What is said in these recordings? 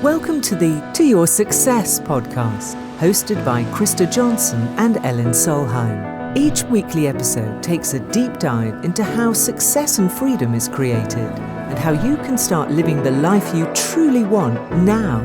Welcome to the To Your Success podcast, hosted by Christer Johnson and Elin Solheim. Each weekly episode takes a deep dive into how success and freedom is created and how you can start living the life you truly want now.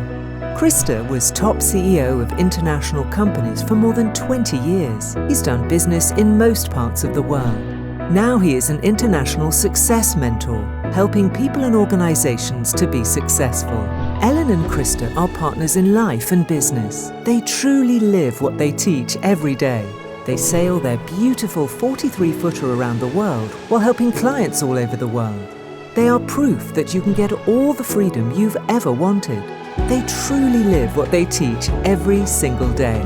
Christer was top CEO of international companies for more than 20 years. He's done business in most parts of the world. Now he is an international success mentor, helping people and organizations to be successful. Elin and Christer are partners in life and business. They truly live what they teach every day. They sail their beautiful 43-footer around the world while helping clients all over the world. They are proof that you can get all the freedom you've ever wanted. They truly live what they teach every single day.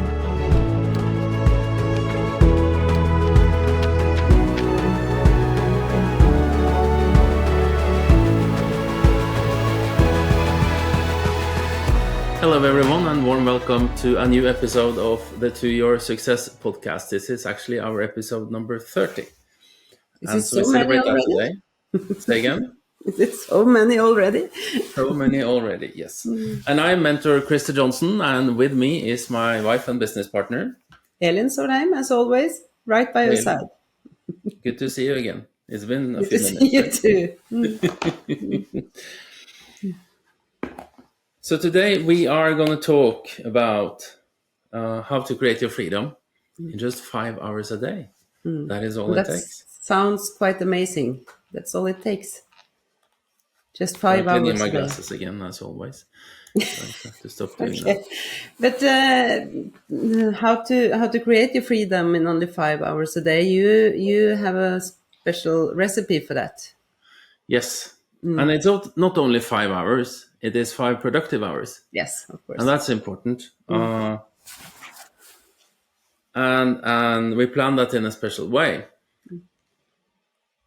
Hello everyone and warm welcome to a new episode of the To Your Success podcast. This is actually our episode number 30. And so we celebrate that today. Say again? Is it so many already? So many already, yes. And I'm mentor Christer Johnson, and with me is my wife and business partner. Elin Solheim, as always, right by your side. Good to see you again. It's been a Good few to minutes. see you too. So today we are going to talk about how to create your freedom in just 5 hours a day. That is all it takes. Sounds quite amazing. That's all it takes. Just 5 hours. I'm cleaning my a day. glasses again, as always. So I have to stop doing that. But how to create your freedom in only 5 hours a day? You have a special recipe for that. Yes, and it's not only 5 hours; it is 5 productive hours. Yes, of course. And that's important. And we plan that in a special way.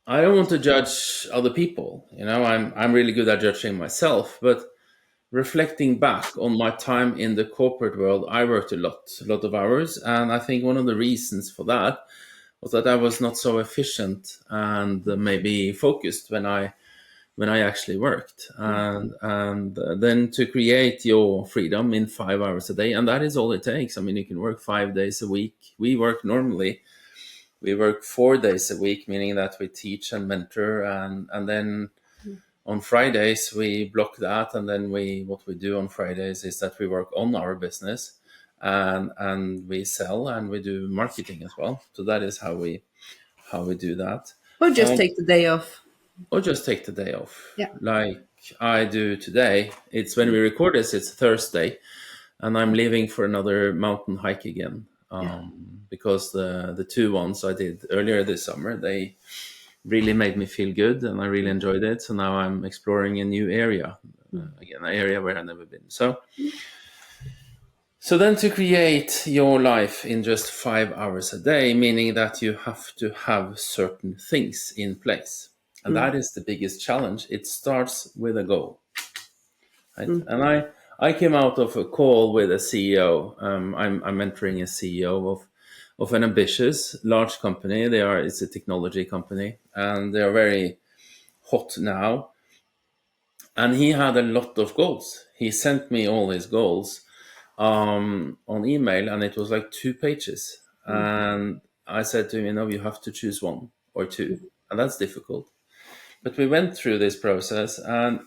I don't want to judge other people. You know, I'm really good at judging myself, but reflecting back on my time in the corporate world, I worked a lot of hours, and I think one of the reasons for that was that I was not so efficient and maybe focused when I actually worked, and then to create your freedom in 5 hours a day, and that is all it takes. I mean, you can work 5 days a week. We work 4 days a week, meaning that we teach and mentor, and then on Fridays we block that, and then what we do on Fridays is that we work on our business, and we sell and we do marketing as well. So that is how we do that. Or just take the day off. Or just take the day off. Yeah. Like I do today. It's when we record this, it's Thursday, and I'm leaving for another mountain hike again. Because the 2 ones I did earlier this summer, they really made me feel good, and I really enjoyed it. So now I'm exploring a new area, again, an area where I've never been. So then to create your life in just 5 hours a day, meaning that you have to have certain things in place. And that is the biggest challenge. It starts with a goal. Right? And I came out of a call with a CEO. I'm mentoring a CEO of an ambitious large company. It's a technology company, and they are very hot now. And he had a lot of goals. He sent me all his goals on email, and it was like 2 pages. And I said to him, you have to choose 1 or 2, and that's difficult. But we went through this process, and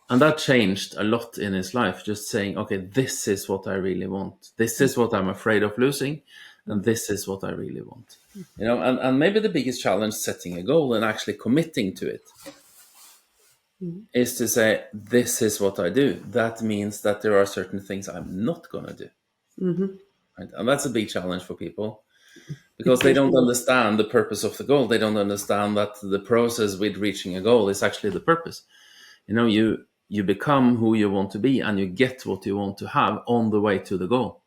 and that changed a lot in his life, just saying, okay, this is what I really want. This is what I'm afraid of losing, and this is what I really want. And maybe the biggest challenge setting a goal and actually committing to it is to say, this is what I do. That means that there are certain things I'm not going to do. Right? And that's a big challenge for people, because they don't understand the purpose of the goal. They don't understand that the process with reaching a goal is actually the purpose. You become who you want to be, and you get what you want to have on the way to the goal.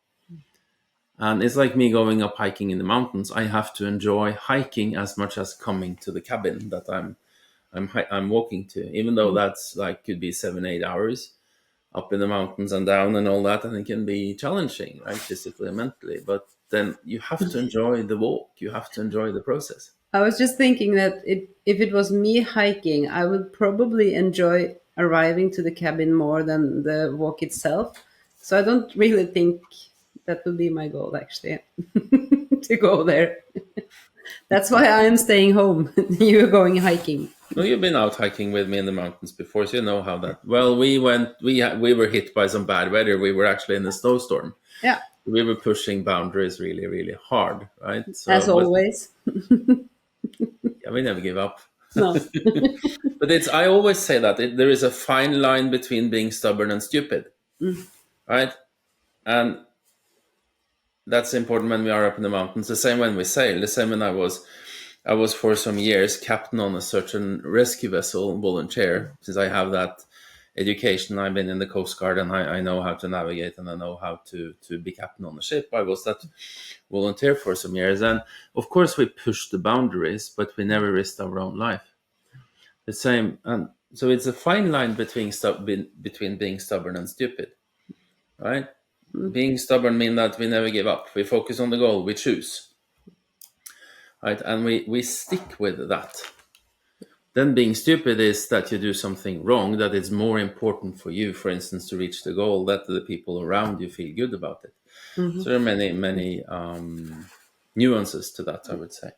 And it's like me going up hiking in the mountains. I have to enjoy hiking as much as coming to the cabin that I'm walking to, even though that's like could be 7-8 hours up in the mountains and down and all that, and it can be challenging, right, physically and mentally. But then you have to enjoy the walk. You have to enjoy the process. I was just thinking that if it was me hiking, I would probably enjoy arriving to the cabin more than the walk itself. So I don't really think that would be my goal, actually, to go there. That's why I'm staying home. You're going hiking. No, you've been out hiking with me in the mountains before, so you know how that. Well, we were hit by some bad weather. We were actually in a snowstorm. Yeah, We were pushing boundaries really, really hard, right? as So, but always. yeah, we never give up. No. But I always say that there is a fine line between being stubborn and stupid, right? And that's important when we are up in the mountains. The same when we sail. The same when I was for some years captain on a certain rescue vessel, volunteer. Since I have that education, I've been in the Coast Guard, and I know how to navigate, and I know how to be captain on a ship. I was that volunteer for some years, and of course we pushed the boundaries, but we never risked our own life. The same, and so it's a fine line between being stubborn and stupid, right? Being stubborn means that we never give up. We focus on the goal. We choose, right? And we stick with that. Then being stupid is that you do something wrong, that it's more important for you, for instance, to reach the goal, that the people around you feel good about it. So there are many nuances to that, I would say.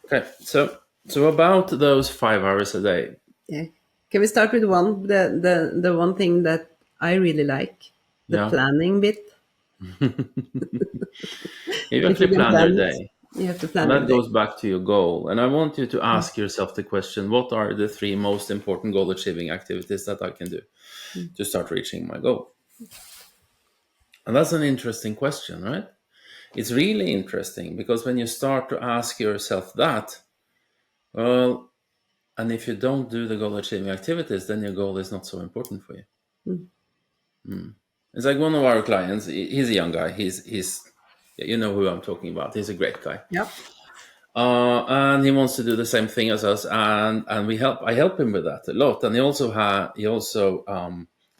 Okay, so about those 5 hours a day. Yeah. Can we start with the one thing that I really like, the Yeah. planning bit? You If you actually can plan your plan it, day. you have to plan And your that day. goes back to your goal. And I want you to ask yourself the question, what are the 3 most important goal achieving activities that I can do to start reaching my goal? And that's an interesting question, right? It's really interesting because when you start to ask yourself that, well, and if you don't do the goal achieving activities, then your goal is not so important for you. It's like one of our clients, he's a young guy. He's yeah, you know who I'm talking about. He's a great guy. Yeah. And he wants to do the same thing as us, and I help him with that a lot. And he also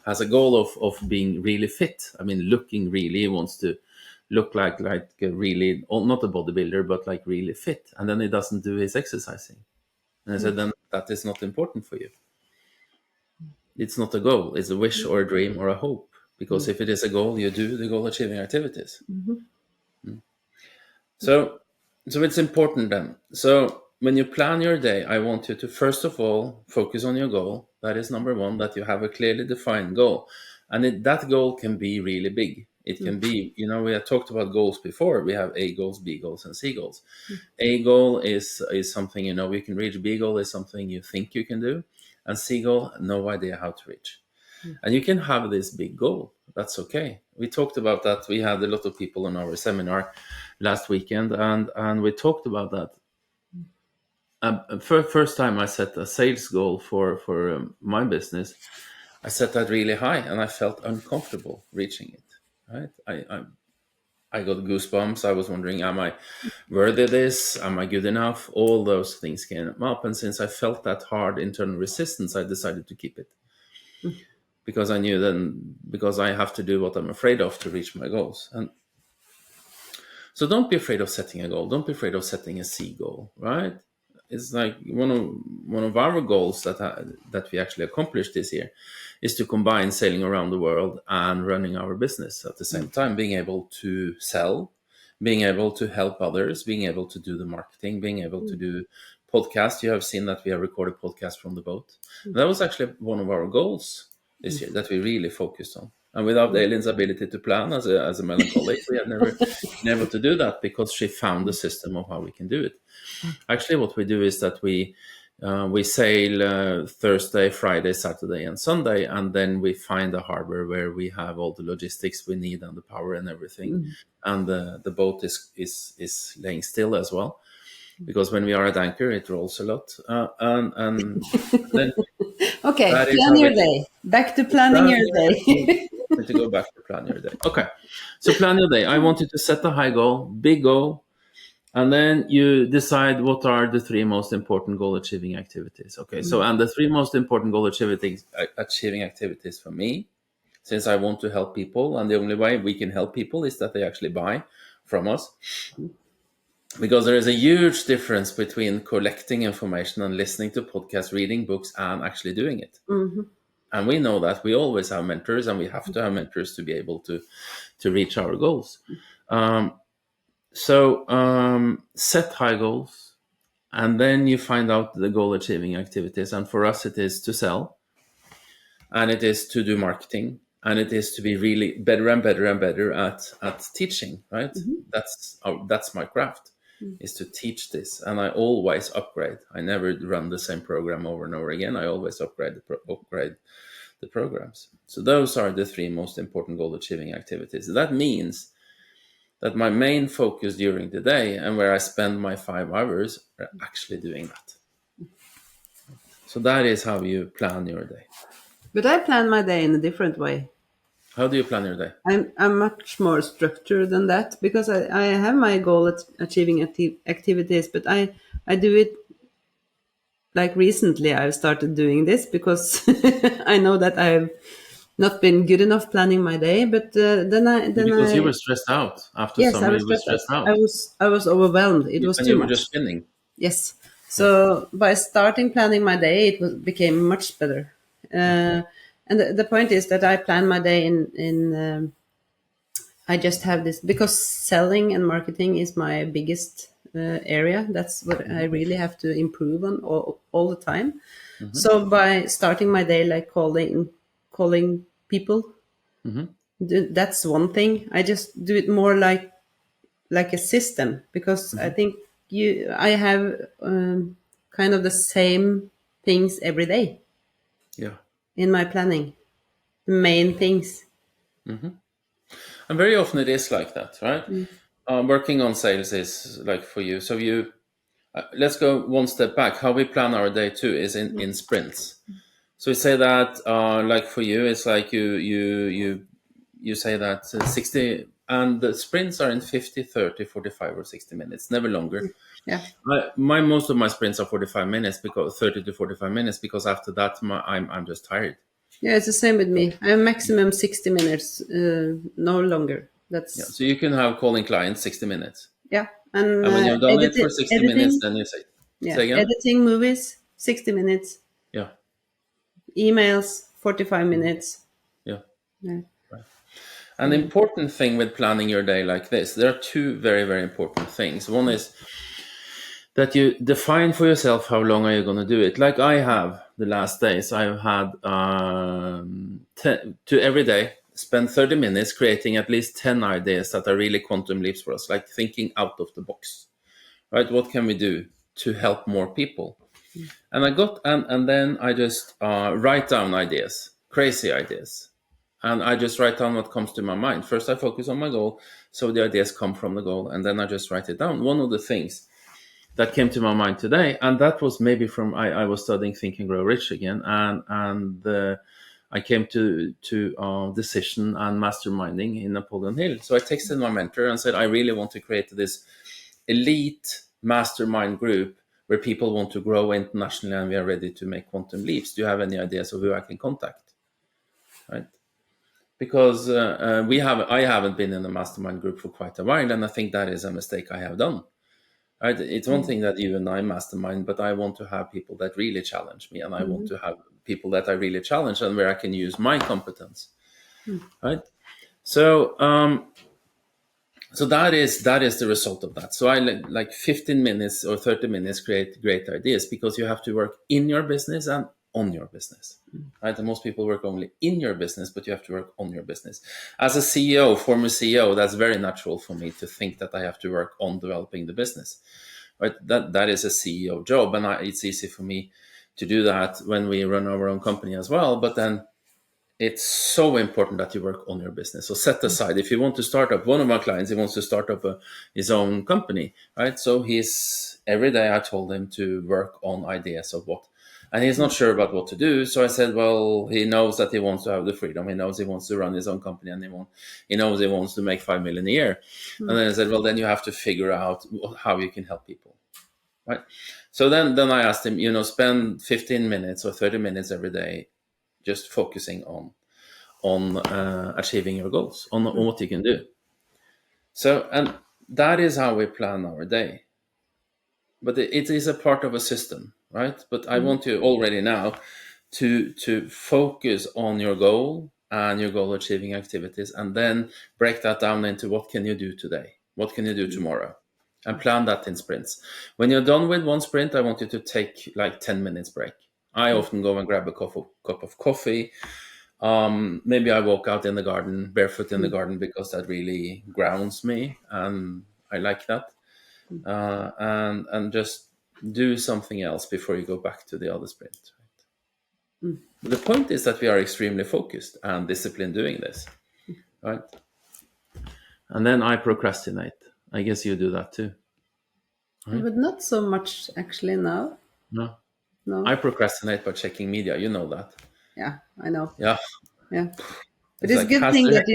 has a goal of being really fit. I mean, looking really. He wants to look like a really, not a bodybuilder, but like really fit. And then he doesn't do his exercising. And I said, then that is not important for you. It's not a goal. It's a wish or a dream or a hope. Because if it is a goal, you do the goal achieving activities. So it's important then. So when you plan your day, I want you to first of all focus on your goal. That is number one, that you have a clearly defined goal. And that goal can be really big. It can be, we have talked about goals before. We have A goals, B goals, and C goals. A goal is something we can reach. B goal is something you think you can do. And C goal, no idea how to reach. And you can have this big goal. That's okay. We talked about that. We had a lot of people on our seminar last weekend, and we talked about that. First time I set a sales goal for my business, I set that really high, and I felt uncomfortable reaching it. Right? I got goosebumps. I was wondering, am I worthy of this? Am I good enough? All those things came up, and since I felt that hard internal resistance, I decided to keep it. Because I knew then, because I have to do what I'm afraid of to reach my goals. And so don't be afraid of setting a goal. Don't be afraid of setting a C goal, right? It's like one of our goals that we actually accomplished this year is to combine sailing around the world and running our business at the same time, being able to sell, being able to help others, being able to do the marketing, being able to do podcasts. You have seen that we have recorded podcasts from the boat. And that was actually one of our goals this year that we really focused on. And without Elin's ability to plan as a melancholic, we had never been able to do that, because she found the system of how we can do it. Actually, what we do is that we sail Thursday, Friday, Saturday, and Sunday, and then we find a harbor where we have all the logistics we need and the power and everything, and the boat is laying still as well, because when we are at anchor, it rolls a lot, and then Okay, that is plan how your we day. Back to planning your day. to go back to plan your day. Okay, so plan your day. I want you to set a high goal, big goal. And then you decide what are the 3 most important goal achieving activities. Okay, so and the 3 most important goal achieving activities for me, since I want to help people, and the only way we can help people is that they actually buy from us. Because there is a huge difference between collecting information and listening to podcasts, reading books, and actually doing it. And we know that we always have mentors, and we have to have mentors to be able to reach our goals. So set high goals, and then you find out the goal achieving activities. And for us, it is to sell, and it is to do marketing, and it is to be really better and better and better at teaching. Right? That's my craft, is to teach this, and I always upgrade. I never run the same program over and over again. I always upgrade the programs. So those are the three most important goal achieving activities. That means that my main focus during the day, and where I spend my 5 hours, are actually doing that. So that is how you plan your day. But I plan my day in a different way. How do you plan your day? I'm much more structured than that, because I have my goal at achieving activities, but I do it like recently. I've started doing this because I know that I've not been good enough planning my day. But Because you were stressed out after yes, I summer. was You were stressed out. stressed out, I was overwhelmed. It was and too you were much. just spinning. Yes. Yeah. So by starting planning my day, became much better. And the point is that I plan my day I just have this, because selling and marketing is my biggest area. That's what I really have to improve on all the time. So by starting my day, like calling people, that's one thing. I just do it more like a system, because I think I have kind of the same things every day Yeah. in my planning, the main things. And very often it is like that, right? Working on sales is like for you. So let's go one step back. How we plan our day too is in sprints. So we say that, like for you, it's like you say that 60, and the sprints are in 50, 30, 45, or 60 minutes, never longer. Yeah. Most of my sprints are 45 minutes, because 30 to 45 minutes, because after that I'm just tired. Yeah, it's the same with me. I have maximum 60 minutes, no longer. Yeah. That's, So you can have calling clients 60 minutes. yeah. And And when you've done it for 60 minutes, editing, then you say yeah, again? editing movies, 60 minutes, Yeah. emails, 45 minutes. Yeah. Yeah. An important thing with planning your day like this, there are two very, very important things. One is that you define for yourself how long are you going to do it. Like I have the last days, I've had to every day spend 30 minutes creating at least 10 ideas that are really quantum leaps for us, like thinking out of the box, right? What can we do to help more people? And and then I just write down ideas, crazy ideas. And I just write down what comes to my mind. First, I focus on my goal, so the ideas come from the goal, and then I just write it down. One of the things that came to my mind today, and that was maybe from I was studying Think and Grow Rich again, and I came to decision and masterminding in Napoleon Hill. So I texted my mentor and said, I really want to create this elite mastermind group where people want to grow internationally, and we are ready to make quantum leaps. Do you have any ideas of who I can contact? Right? Because I haven't been in a mastermind group for quite a while, and I think that is a mistake I have done. Right? It's one thing that you and I mastermind, but I want to have people that really challenge me, and I want to have people that I really challenge and where I can use my competence. Right? So so that is the result of that. So I like 15 minutes or 30 minutes create great ideas, because you have to work in your business and on your business. Right? And most people work only in your business, but you have to work on your business. As a CEO, former CEO, that's very natural for me to think that I have to work on developing the business. Right? That is a CEO job, and it's easy for me to do that when we run our own company as well. But then it's so important that you work on your business. So set aside, if you want to start up, one of my clients, he wants to start up his own company, right? So every day I told him to work on ideas of what, and he's not sure about what to do. So I said, well, he knows that he wants to have the freedom. He knows he wants to run his own company, and he knows he wants to make 5 million a year. And then I said, well, then you have to figure out how you can help people. Right. So then I asked him, spend 15 minutes or 30 minutes every day just focusing on achieving your goals, on what you can do. So, and that is how we plan our day. But it is a part of a system, right? But I want you already now to focus on your goal and your goal achieving activities, and then break that down into what can you do today, what can you do tomorrow, and plan that in sprints. When you're done with one sprint, I want you to take like 10 minutes break. I often go and grab a cup of coffee. Maybe I walk out in the garden, barefoot in the garden, because that really grounds me, and I like that. And just do something else before you go back to the other sprint. Right? The point is that we are extremely focused and disciplined doing this, right? And then I procrastinate. I guess you do that too. Right? But not so much actually now. No, No. I procrastinate by checking media. You know that. Yeah, I know. Yeah. Yeah. But It's it's a like, good thing that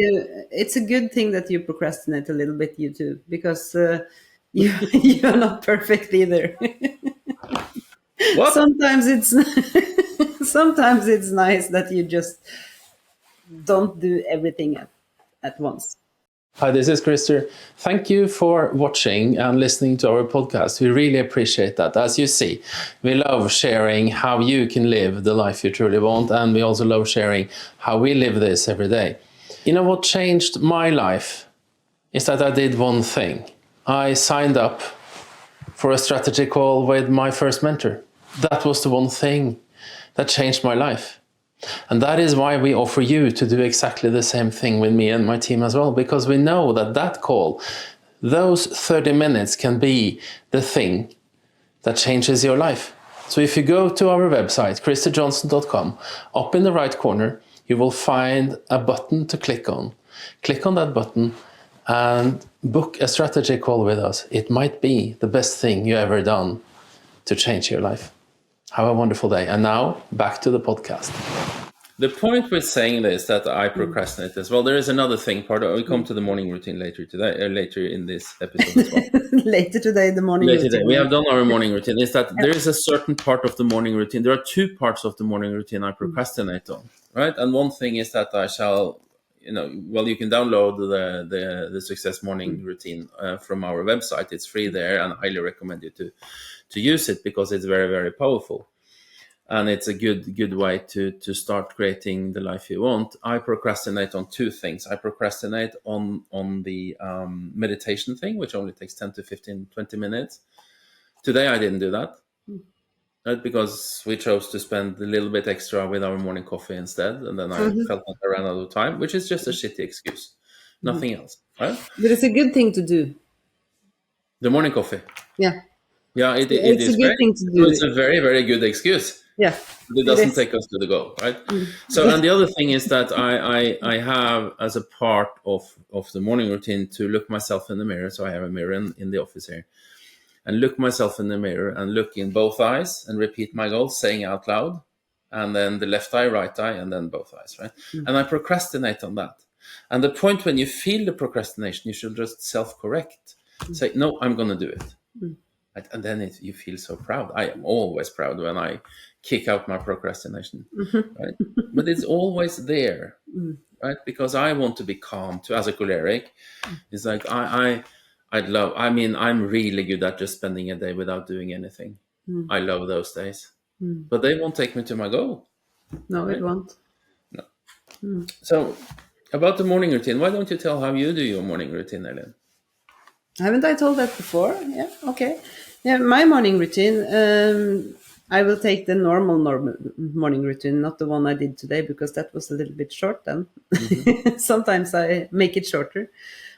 it's a good thing that you procrastinate a little bit, you too, because you're not perfect either. What? Sometimes it's sometimes it's nice that you just don't do everything at once. Hi, this is Christer. Thank you for watching and listening to our podcast. We really appreciate that. As you see, we love sharing how you can live the life you truly want, and we also love sharing how we live this every day. You know what changed my life is that I did one thing. I signed up for a strategy call with my first mentor. That was the one thing that changed my life. And that is why we offer you to do exactly the same thing with me and my team as well, because we know that that call, those 30 minutes can be the thing that changes your life. So if you go to our website, christerjohnson.com, up in the right corner, you will find a button to click on. Click on that button and book a strategy call with us. It might be the best thing you ever done to change your life. Have a wonderful day. And now, back to the podcast. The point with saying this, that I procrastinate as well, there is another thing. We come to the morning routine later today, later in this episode as well. Later today, the morning Later routine. today, we have done our morning routine. Is that there is a certain part of the morning routine. There are two parts of the morning routine I procrastinate on, right? And one thing is that I shall, you can download the Success Morning Routine from our website. It's free there, and I highly recommend you to use it, because it's very, very powerful. And it's a good way to start creating the life you want. I procrastinate on two things. I procrastinate on the meditation thing, which only takes 10 to 15, 20 minutes. Today I didn't do that. Right? Because we chose to spend a little bit extra with our morning coffee instead. And then I felt like I ran out of time, which is just a shitty excuse. Nothing else. Right? But it's a good thing to do. The morning coffee. Yeah. Yeah, it It's is a good great. thing to So do. it's a very, very good excuse. Yeah. But it doesn't take us to the goal, right? So, and the other thing is that I have, as a part of the morning routine, to look myself in the mirror. So I have a mirror in the office here, and look myself in the mirror and look in both eyes and repeat my goals, saying out loud, and then the left eye, right eye, and then both eyes, right? And I procrastinate on that. And the point, when you feel the procrastination, you should just self-correct. Say, no, I'm going to do it. And then you feel so proud. I am always proud when I kick out my procrastination, right? But it's always there, right? Because I want to be calm too. As a choleric, it's like I'm really good at just spending a day without doing anything. I love those days, but they won't take me to my goal. No, right? it won't. No. So, about the morning routine, why don't you tell how you do your morning routine, Elin? Haven't I told that before? Yeah, okay. Yeah, my morning routine, I will take the normal morning routine, not the one I did today, because that was a little bit short then. Sometimes I make it shorter.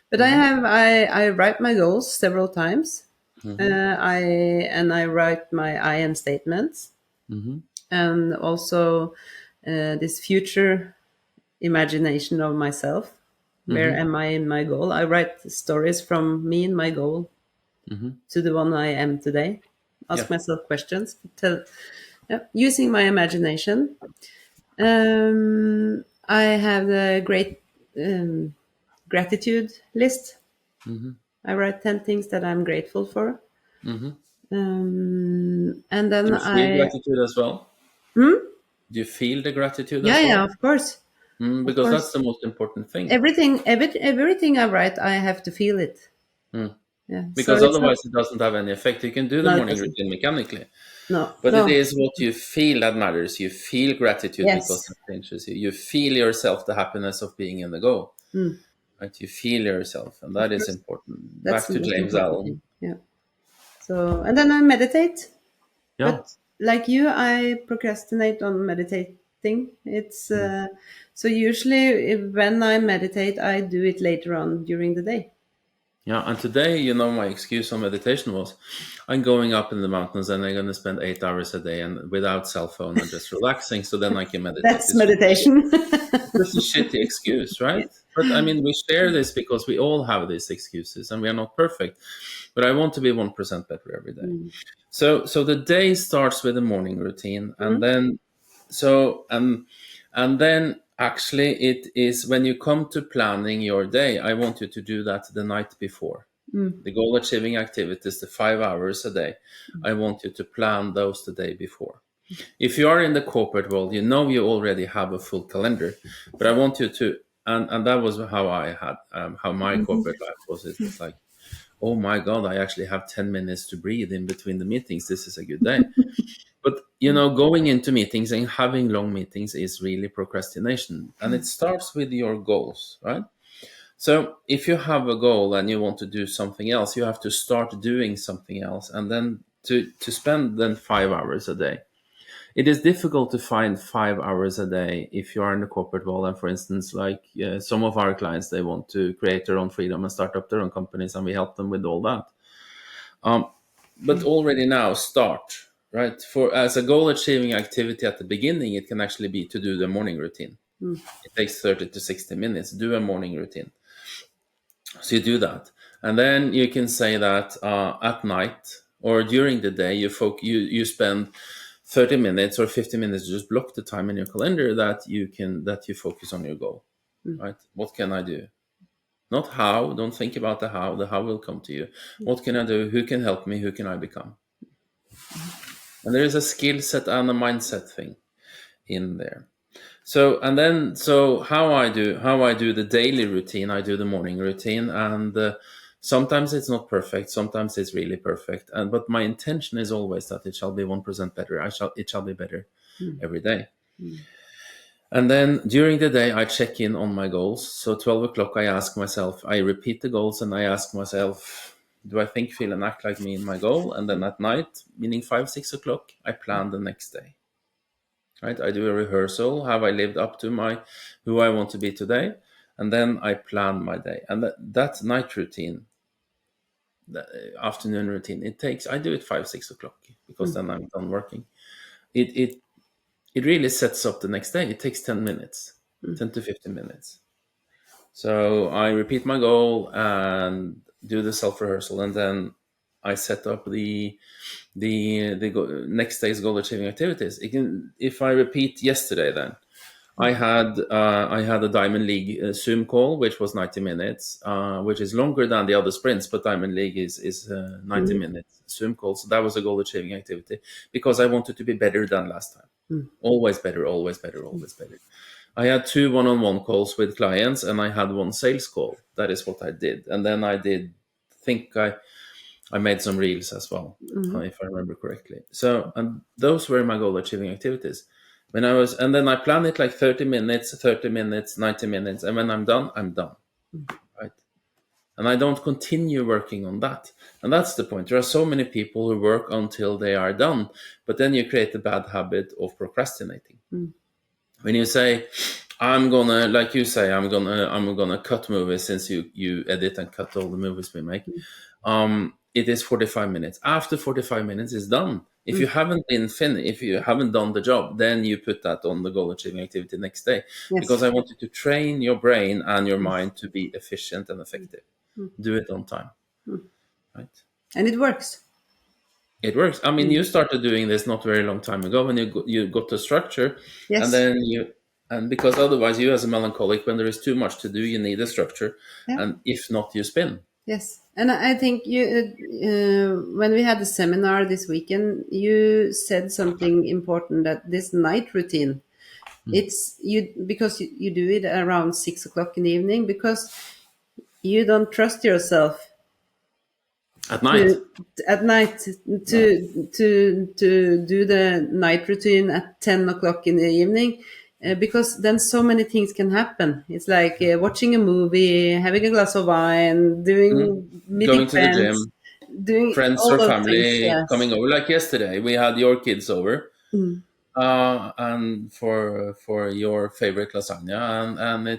But I write my goals several times. I write my I am statements. And also this future imagination of myself. Where am I in my goal? I write stories from me and my goal to the one I am today. Ask myself questions. Using my imagination. I have a great gratitude list. I write 10 things that I'm grateful for. And then Do you feel gratitude as well? Do you feel the gratitude as well? Yeah, of course. Because that's the most important thing. Everything I write, I have to feel it. Yeah. So Because it's not. otherwise it doesn't have any effect. You can do the No, it morning doesn't. routine mechanically, No, but it no. is what you feel that matters. You feel gratitude because Yes. it changes you. You feel yourself, the happiness of being in the go. Mm. Right? You feel yourself, and Of that is course, important. that's Back the to most James important Allen. thing. Yeah. So, and then I meditate. Yeah. But like you, I procrastinate on meditating. It's so usually when I meditate, I do it later on during the day. Yeah, and today, my excuse on meditation was, I'm going up in the mountains and I'm going to spend 8 hours a day and without cell phone and just relaxing, so then I can meditate. That's It's just a shit, meditation. just a shitty excuse, right? But I mean, we share this because we all have these excuses and we are not perfect. But I want to be 1% better every day. So the day starts with a morning routine, and then so and then actually it is when you come to planning your day, I want you to do that the night before. The goal achieving activities, the 5 hours a day, I want you to plan those the day before. If you are in the corporate world, you already have a full calendar, but I want you to, and that was how I had, how my corporate life was. It was like, oh my God, I actually have 10 minutes to breathe in between the meetings. This is a good day. But, going into meetings and having long meetings is really procrastination. And it starts with your goals, right? So if you have a goal and you want to do something else, you have to start doing something else. And then to spend then 5 hours a day. It is difficult to find 5 hours a day if you are in the corporate world. And for instance, like some of our clients, they want to create their own freedom and start up their own companies, and we help them with all that. But already now, start, right? For as a goal achieving activity at the beginning, it can actually be to do the morning routine. It takes 30 to 60 minutes. Do a morning routine. So you do that, and then you can say that at night or during the day, you spend 30 minutes or 50 minutes. Just block the time in your calendar that you focus on your goal, right? What can I do? Not how. Don't think about the how. The how will come to you. What can I do? Who can help me? Who can I become? And there is a skill set and a mindset thing in there. So how I do the daily routine, I do the morning routine, and sometimes it's not perfect, sometimes it's really perfect, and but my intention is always that it shall be 1% better. It shall be better every day. And then during the day, I check in on my goals. So 12 o'clock, I repeat the goals and I ask myself, do I think, feel, and act like me in my goal? And then at night, meaning 5, 6 o'clock, I plan the next day. Right? I do a rehearsal. Have I lived up to who I want to be today? And then I plan my day. And that night routine, the afternoon routine, I do it 5, 6 o'clock because then I'm done working. It really sets up the next day. It takes 10 minutes, 10 to 15 minutes. So I repeat my goal and do the self rehearsal, and then I set up the next day's goal achieving activities. If I repeat yesterday, then I had a Diamond League Zoom call, which was 90 minutes, which is longer than the other sprints, but Diamond League is 90 minutes Zoom call. So that was a goal achieving activity because I wanted to be better than last time. Always better, always better, always better. I had 2 one-on-one calls with clients, and I had 1 sales call. That is what I did. And then I made some reels as well, if I remember correctly. So, and those were my goal achieving activities. And then I plan it like 30 minutes, 90 minutes. And when I'm done, I'm done. Right. And I don't continue working on that. And that's the point. There are so many people who work until they are done, but then you create the bad habit of procrastinating. When you say, I'm gonna cut movies, since you edit and cut all the movies we make. It is 45 minutes. After 45 minutes is done. If you haven't if you haven't done the job, then you put that on the goal achieving activity next day. Because Yes. I want you to train your brain and your mind to be efficient and effective. Do it on time. Right? And it works. It works. I mean, you started doing this not very long time ago when you got the structure, and Yes. then because otherwise, you as a melancholic, when there is too much to do, you need a structure, Yeah. and if not, you spin. Yes. And I think when we had the seminar this weekend, you said something important, that this night routine, it's you because you do it around 6 o'clock in the evening because you don't trust yourself At night. at night to do the night routine at 10 o'clock in the evening, because then so many things can happen. It's like watching a movie, having a glass of wine, meeting Going to the friends, gym, doing friends all or those things. family Yes. coming over. Like yesterday, we had your kids over, and for your favorite lasagna, and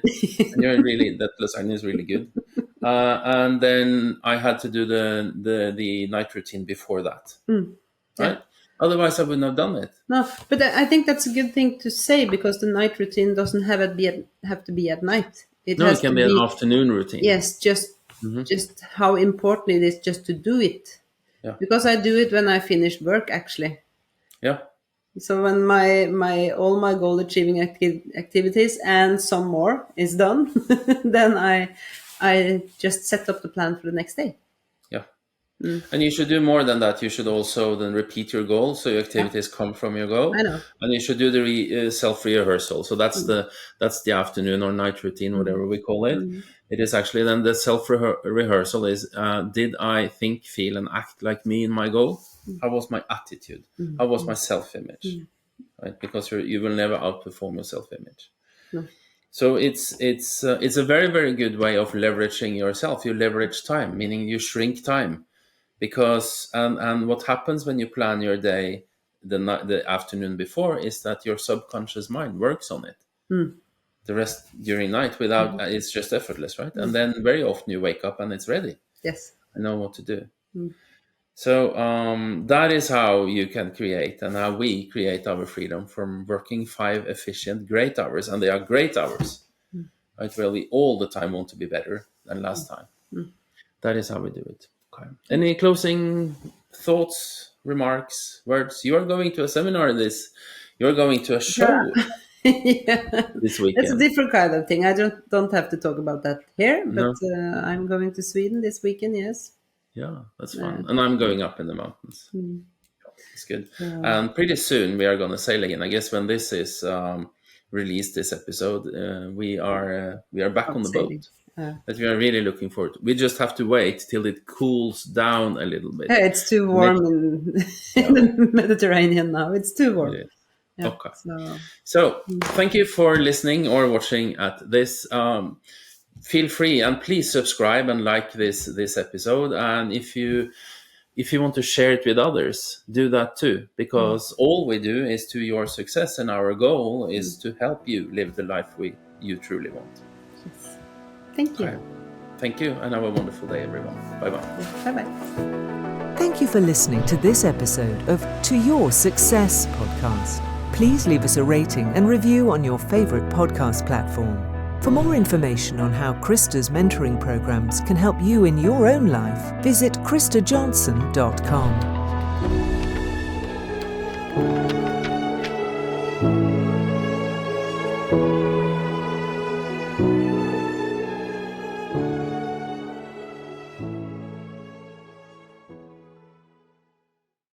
you're really, that lasagna is really good. And then I had to do the night routine before that, Yeah. right? Otherwise, I wouldn't have done it. No, but I think that's a good thing to say, because the night routine doesn't have to be at night. It No, it has to can be an be, afternoon routine. yes, just how important it is just to do it. Yeah. Because I do it when I finish work, actually. Yeah. So when my all my goal achieving activities and some more is done, then I just set up the plan for the next day. Yeah. And you should do more than that. You should also then repeat your goal, so your Yeah, activities come from your goal. I know. And you should do the self rehearsal. So that's the afternoon or night routine, whatever we call it. It is actually then the self rehearsal is: did I think, feel, and act like me in my goal? How was my attitude? How was my self image? Right, because you will never outperform your self image. No. So it's a very, very good way of leveraging yourself. You leverage time, meaning you shrink time. Because and what happens when you plan your day the afternoon before is that your subconscious mind works on it. The rest during night without it's just effortless, right? And then very often you wake up and it's ready. Yes. I know what to do. So that is how you can create, and how we create our freedom, from working 5 efficient, great hours, and they are great hours, right? Where we all the time want to be better than last time. That is how we do it. Okay. Any closing thoughts, remarks, words? You are going to a seminar you're going to a show Yeah. this It's a weekend. different kind of thing. I don't have to talk about that here, but No. I'm going to Sweden this weekend. Yes. Yeah, that's fun. And I'm going up in the mountains. It's good. Yeah. And pretty soon we are going to sail again. I guess when this is released, this episode, we are back on the Sailing. boat. That we are really looking forward to. We just have to wait till it cools down a little bit. It's too warm in the Mediterranean now. It's too warm. Yeah. Yeah, Okay. so So thank you for listening or watching at this. Feel free and please subscribe and like this episode. And if you want to share it with others, do that too, because all we do is to your success, and our goal is to help you live the life you truly want. yes. Thank you. Okay. Thank you, and have a wonderful day, everyone. Bye-bye. Bye bye. Thank you for listening to this episode of To Your Success podcast. Please leave us a rating and review on your favorite podcast platform. For more information on how Christer's mentoring programs can help you in your own life, visit christerjohnson.com.